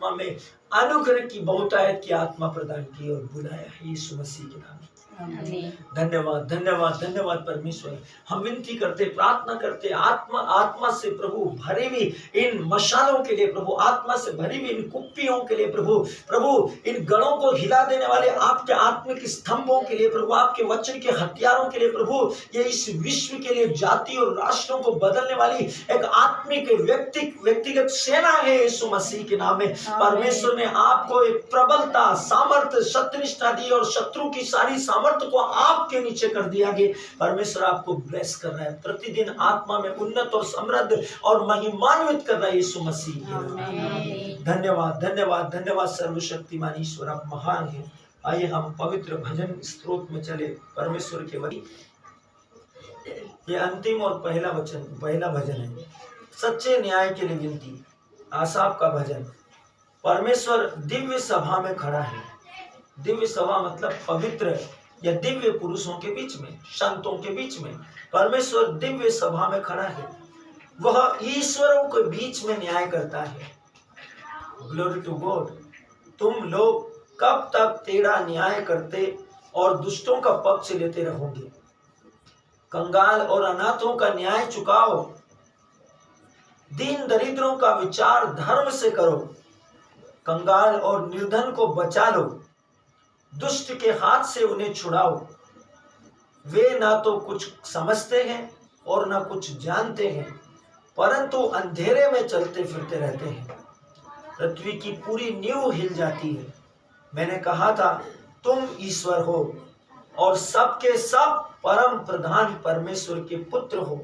आत्मा में अनुग्रह की बहुतायत की आत्मा प्रदान की और बुलाया है यीशु मसीह के नाम। धन्यवाद धन्यवाद धन्यवाद परमेश्वर। हम विनती करते, प्रार्थना करते, आत्मा से प्रभु भरी हुई इन मशालों के लिए प्रभु, आत्मा से भरी हुई इन कुप्पियों के लिए प्रभु इन गढ़ों को हिला देने वाले आपके आत्मिक स्तंभों के लिए प्रभु, आपके वचन के हथियारों के लिए प्रभु, ये इस विश्व के लिए जाति और राष्ट्रों को बदलने वाली एक आत्मिक व्यक्तिगत सेना है यीशु मसीह के नाम में। परमेश्वर ने आपको एक प्रबलता, सामर्थ्य, सत्यनिष्ठा दी और शत्रु की सारी सामर्थ्य को आपके नीचे कर दिया गया। परमेश्वर आपको ब्लेस कर रहा है, प्रतिदिन आत्मा में उन्नत और समृद्ध और महिमान्वित कर रहा है यीशु मसीह। धन्यवाद धन्यवाद धन्यवाद सर्वशक्तिमान ईश्वर, आप महान हैं। आइए हम पवित्र भजन स्त्रोत में चले। परमेश्वर के वचन, ये अंतिम और पहला भजन है, सच्चे न्याय के लिए विनती, आसाफ का भजन। परमेश्वर दिव्य सभा में खड़ा है। दिव्य सभा मतलब पवित्र या दिव्य पुरुषों के बीच में, संतों के बीच में परमेश्वर दिव्य सभा में खड़ा है। वह ईश्वरों के बीच में न्याय करता है। Glory to God. तुम लोग कब तक टेढ़ा न्याय करते और दुष्टों का पक्ष लेते रहोगे? कंगाल और अनाथों का न्याय चुकाओ, दीन दरिद्रों का विचार धर्म से करो, कंगाल और निर्धन को बचा लो, दुष्ट के हाथ से उन्हें छुड़ाओ। वे ना तो कुछ समझते हैं और ना कुछ जानते हैं, परंतु अंधेरे में चलते फिरते रहते हैं। पृथ्वी की पूरी नींव हिल जाती है। मैंने कहा था तुम ईश्वर हो और सबके सब परम प्रधान परमेश्वर के पुत्र हो,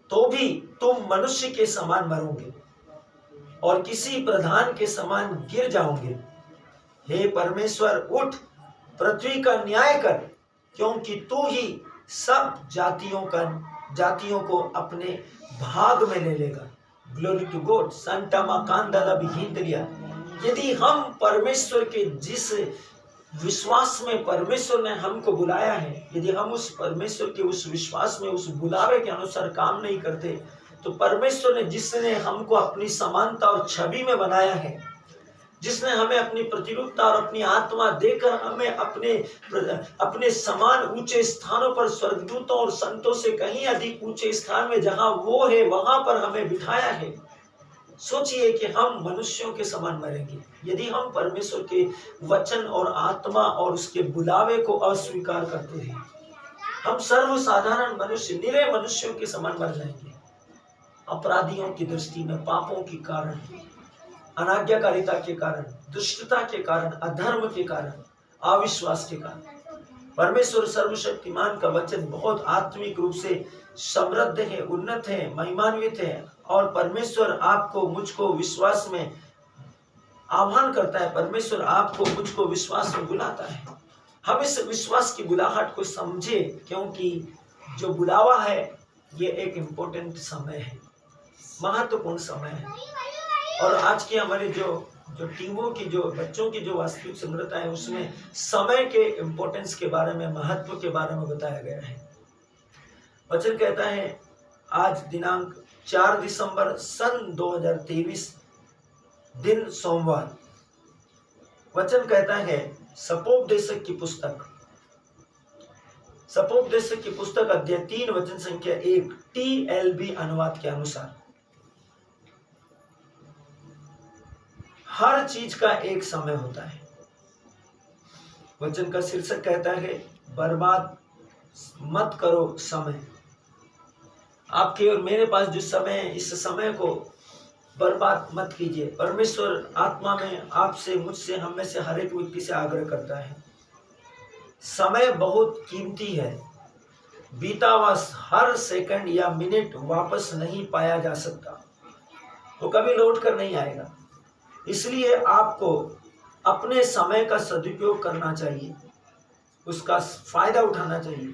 तो भी तुम मनुष्य के समान मरोगे और किसी प्रधान के समान गिर जाओगे। हे परमेश्वर, उठ, पृथ्वी का न्याय कर, क्योंकि तू ही सब जातियों को अपने भाग में ले लेगा। Glory to God. संता माकांदा बिहिंद्रिया। यदि हम परमेश्वर के जिस विश्वास में परमेश्वर ने हमको बुलाया है, यदि हम उस परमेश्वर के उस विश्वास में, उस बुलावे के अनुसार काम नहीं करते, तो परमेश्वर ने जिसने हमको अपनी समानता और छवि में बनाया है, जिसने हमें अपनी प्रतिरूपता और अपनी आत्मा देकर हमें अपने समान ऊंचे स्थानों पर, स्वर्गदूतों और संतों से कहीं अधिक ऊंचे स्थान में जहां वो है वहां पर हमें बिठाया है, सोचिए कि हम मनुष्यों के समान मरेंगे यदि हम परमेश्वर के वचन और आत्मा और उसके बुलावे को अस्वीकार करते हैं। हम सर्वसाधारण मनुष्य, निरे मनुष्यों के समान मर जाएंगे। अपराधियों की दृष्टि में, पापों के कारण, अनाज्ञाकारिता के कारण, दुष्टता के कारण, अधर्म के कारण, अविश्वास के कारण। परमेश्वर सर्वशक्तिमान का वचन बहुत आत्मिक रूप से समृद्ध है, उन्नत है, महिमान्वित है, और परमेश्वर आपको मुझको विश्वास में आह्वान करता है। परमेश्वर आपको मुझको विश्वास में बुलाता है। हम इस विश्वास की बुलाहट को समझे, क्योंकि जो बुलावा है ये एक इम्पोर्टेंट समय है, महत्वपूर्ण समय है। और आज की हमारी जो टीमों की, जो बच्चों की जो वास्तविक संग्रहता है, उसमें समय के इम्पोर्टेंस के बारे में, महत्व के बारे में बताया गया है। वचन कहता है, आज दिनांक 4 दिसंबर सन 2023, दिन सोमवार। वचन कहता है, सपोपदेशक की पुस्तक अध्याय 3 वचन संख्या 1 TLB अनुवाद के अनुसार, हर चीज का एक समय होता है। वचन का शीर्षक कहता है, बर्बाद मत करो समय। आपके और मेरे पास जो समय है, इस समय को बर्बाद मत कीजिए। परमेश्वर आत्मा में आपसे, मुझसे, हम में से हर एक व्यक्ति से आग्रह करता है। समय बहुत कीमती है। बीता हुआ हर सेकंड या मिनट वापस नहीं पाया जा सकता, वो कभी लौट कर नहीं आएगा। इसलिए आपको अपने समय का सदुपयोग करना चाहिए, उसका फायदा उठाना चाहिए।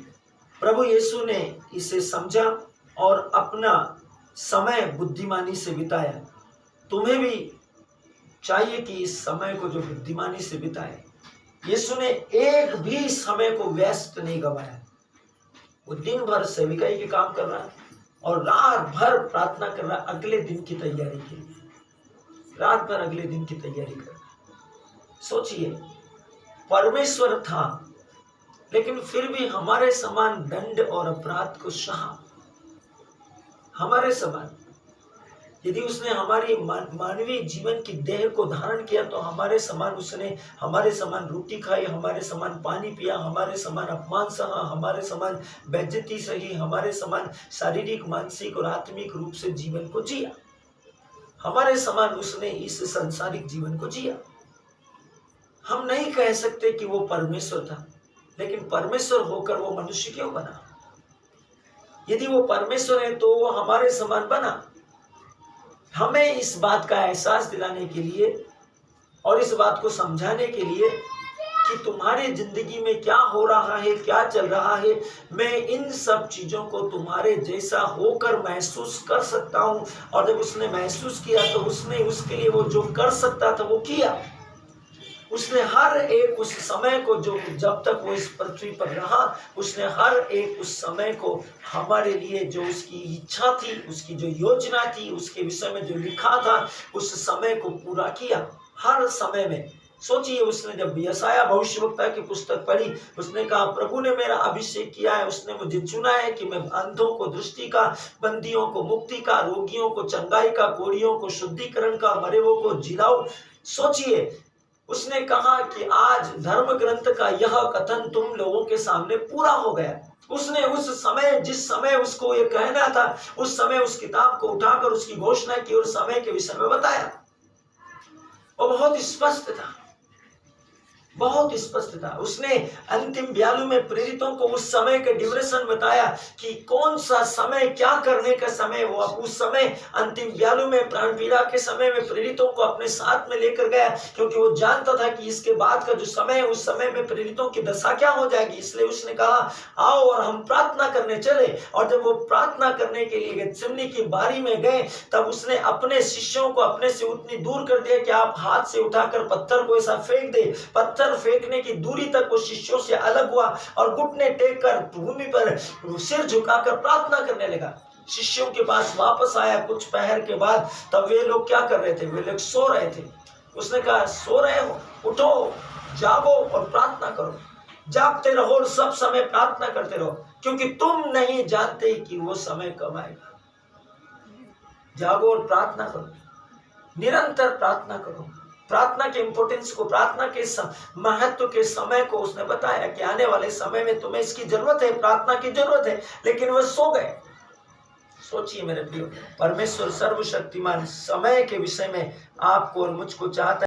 प्रभु यीशु ने इसे समझा और अपना समय बुद्धिमानी से बिताया। तुम्हें भी चाहिए कि इस समय को जो बुद्धिमानी से बिताए। यीशु ने एक भी समय को व्यस्त नहीं गवाया। वो दिन भर सेविकाई के काम कर रहा है और रात भर प्रार्थना कर रहा है अगले दिन की तैयारी के लिए। रात भर अगले दिन की तैयारी करना। सोचिए, परमेश्वर था लेकिन फिर भी हमारे समान दंड और अपराध को सहा। हमारे समान, यदि उसने हमारी मानवीय जीवन की देह को धारण किया तो हमारे समान उसने हमारे समान रोटी खाई, हमारे समान पानी पिया, हमारे समान अपमान सहा, हमारे समान बेइज्जती सही, हमारे समान शारीरिक, मानसिक और आत्मिक रूप से जीवन को जिया। हमारे समान उसने इस सांसारिक जीवन को जिया। हम नहीं कह सकते कि वो परमेश्वर था, लेकिन परमेश्वर होकर वो मनुष्य क्यों बना? यदि वो परमेश्वर है तो वो हमारे समान बना। हमें इस बात का एहसास दिलाने के लिए और इस बात को समझाने के लिए कि तुम्हारी जिंदगी में क्या हो रहा है, क्या चल रहा है, मैं इन सब चीजों को तुम्हारे जैसा होकर महसूस कर सकता हूं। और जब उसने महसूस किया तो उसने उसके लिए वो जो कर सकता था वो किया। उसने हर एक उस समय को, जो जब तक वो इस पृथ्वी पर रहा, उसने हर एक उस समय को हमारे लिए, जो उसकी इच्छा थी, उसकी जो योजना थी, उसके विषय में जो लिखा था, उस समय को पूरा किया हर समय में। सोचिए, उसने जब यशायाह भविष्यवक्ता की पुस्तक पढ़ी, उसने कहा, प्रभु ने मेरा अभिषेक किया है, उसने मुझे चुना है कि मैं अंधों को दृष्टि का, बंदियों को मुक्ति का, रोगियों को चंगाई का, कोढ़ियों को शुद्धिकरण का, मरे हुओं को जिलाऊं। सोचिए, उसने कहा कि आज धर्म ग्रंथ का यह कथन तुम लोगों के सामने पूरा हो गया। उसने उस समय, जिस समय उसको ये कहना था, उस समय उस किताब को उठाकर उसकी घोषणा की और समय के विषय में बताया। वो बहुत स्पष्ट था, बहुत स्पष्ट था। उसने अंतिम व्यालू में प्रेरितों को उस समय का ड्यूरेशन बताया कि कौन सा समय, क्या करने का समय। वो उस समय अंतिम व्यालू में, प्राण पीड़ा के समय में प्रेरितों को अपने साथ में लेकर गया, क्योंकि वो जानता था कि इसके बाद का जो समय है, उस समय में प्रेरितों की दशा क्या हो जाएगी। इसलिए उसने कहा, आओ और हम प्रार्थना करने चले। और जब वो प्रार्थना करने के लिए गethsemane की बारी में गए, तब उसने अपने शिष्यों को अपने से उतनी दूर कर दिया कि आप हाथ से उठाकर पत्थर को ऐसा फेंक दे। पत्थर फेंकने की दूरी तक वो शिष्यों से अलग हुआ और घुटने टेक कर भूमि पर सिर झुकाकर प्रार्थना करने लगा। शिष्यों के पास वापस आया कुछ पहर के बाद, तब वे लोग क्या कर रहे थे? वे लोग सो रहे थे। उसने कहा, सो रहे हो, उठो, जागो और प्रार्थना करो। जागते रहो और सब समय प्रार्थना करते रहो, क्योंकि तुम नहीं जानते कि वो समय कब आएगा। जागो और प्रार्थना करो, निरंतर प्रार्थना करो। प्रार्थना के इंपोर्टेंस को, प्रार्थना के महत्व के समय को उसने बताया कि आने वाले समय में तुम्हें इसकी जरूरत है, प्रार्थना की जरूरत है। लेकिन वह सो गए। सोचिए मेरे प्रियो, परमेश्वर सर्वशक्तिमान समय के विषय में आपको और मुझको चाहता है।